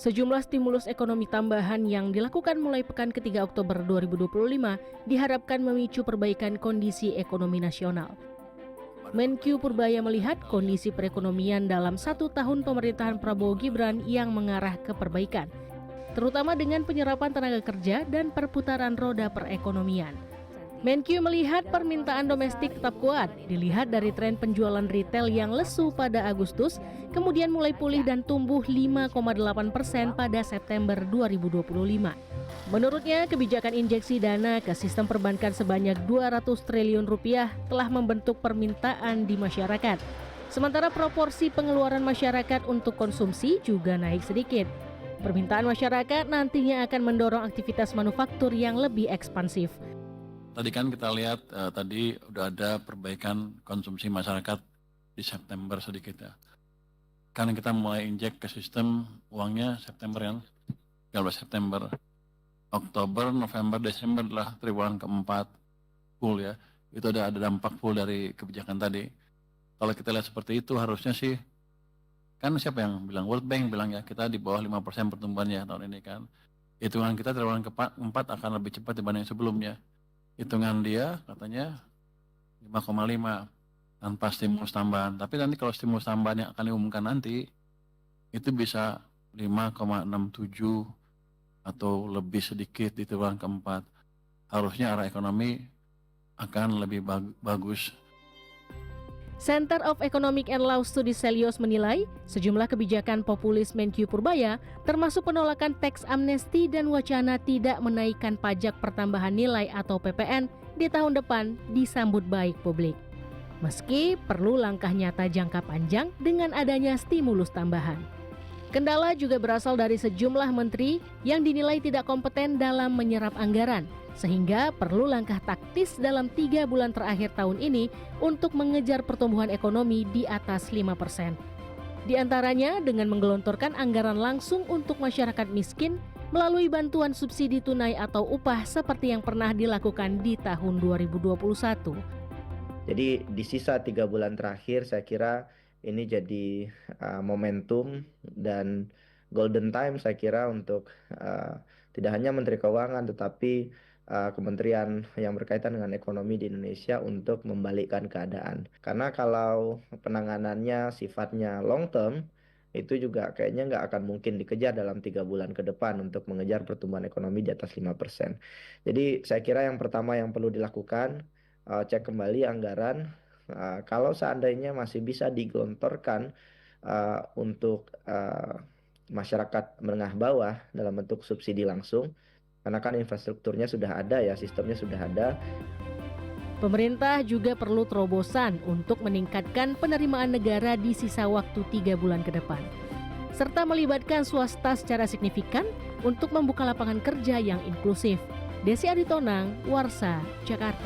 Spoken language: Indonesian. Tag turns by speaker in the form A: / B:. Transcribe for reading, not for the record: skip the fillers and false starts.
A: Sejumlah stimulus ekonomi tambahan yang dilakukan mulai pekan ketiga Oktober 2025 diharapkan memicu perbaikan kondisi ekonomi nasional. Menkyu Purbaya melihat kondisi perekonomian dalam 1 tahun pemerintahan Prabowo Gibran yang mengarah ke perbaikan, terutama dengan penyerapan tenaga kerja dan perputaran roda perekonomian. Menkyu melihat permintaan domestik tetap kuat, dilihat dari tren penjualan retail yang lesu pada Agustus, kemudian mulai pulih dan tumbuh 5,8% pada September 2025. Menurutnya, kebijakan injeksi dana ke sistem perbankan sebanyak 200 triliun rupiah telah membentuk permintaan di masyarakat. Sementara proporsi pengeluaran masyarakat untuk konsumsi juga naik sedikit. Permintaan masyarakat nantinya akan mendorong aktivitas manufaktur yang lebih ekspansif.
B: Tadi kan kita lihat tadi udah ada perbaikan konsumsi masyarakat di September sedikit ya. Karena kita mulai injek ke sistem uangnya September ya, 13 September. Oktober, November, Desember adalah triwulan keempat full ya. Itu ada dampak full dari kebijakan tadi. Kalau kita lihat seperti itu harusnya sih, kan siapa yang bilang, World Bank bilang ya, kita di bawah 5% pertumbuhannya tahun ini kan. Hitungan kita triwulan keempat akan lebih cepat dibanding sebelumnya. Hitungan dia katanya 5,5 tanpa stimulus tambahan. Tapi nanti kalau stimulus tambahan yang akan diumumkan nanti itu bisa 5,67 atau lebih sedikit di triwulan keempat. Harusnya arah ekonomi akan lebih bagus.
A: Center of Economic and Law Studies Selios menilai sejumlah kebijakan populis Menkyu Purbaya termasuk penolakan teks amnesti dan wacana tidak menaikkan pajak pertambahan nilai atau PPN di tahun depan disambut baik publik. Meski perlu langkah nyata jangka panjang dengan adanya stimulus tambahan. Kendala juga berasal dari sejumlah menteri yang dinilai tidak kompeten dalam menyerap anggaran, sehingga perlu langkah taktis dalam 3 bulan terakhir tahun ini untuk mengejar pertumbuhan ekonomi di atas 5%. Di antaranya dengan menggelontorkan anggaran langsung untuk masyarakat miskin melalui bantuan subsidi tunai atau upah seperti yang pernah dilakukan di tahun 2021.
C: Jadi di sisa 3 bulan terakhir saya kira ini jadi momentum dan golden time saya kira untuk tidak hanya Menteri Keuangan tetapi kementerian yang berkaitan dengan ekonomi di Indonesia untuk membalikkan keadaan. Karena kalau penanganannya sifatnya long term, itu juga kayaknya nggak akan mungkin dikejar dalam 3 bulan ke depan untuk mengejar pertumbuhan ekonomi di atas 5%. Jadi saya kira yang pertama yang perlu dilakukan, cek kembali anggaran. Kalau seandainya masih bisa digelontorkan untuk masyarakat menengah bawah dalam bentuk subsidi langsung, karena kan infrastrukturnya sudah ada ya, sistemnya sudah ada.
A: Pemerintah juga perlu terobosan untuk meningkatkan penerimaan negara di sisa waktu 3 bulan ke depan, serta melibatkan swasta secara signifikan untuk membuka lapangan kerja yang inklusif. Desi Aritonang, Warsa, Jakarta.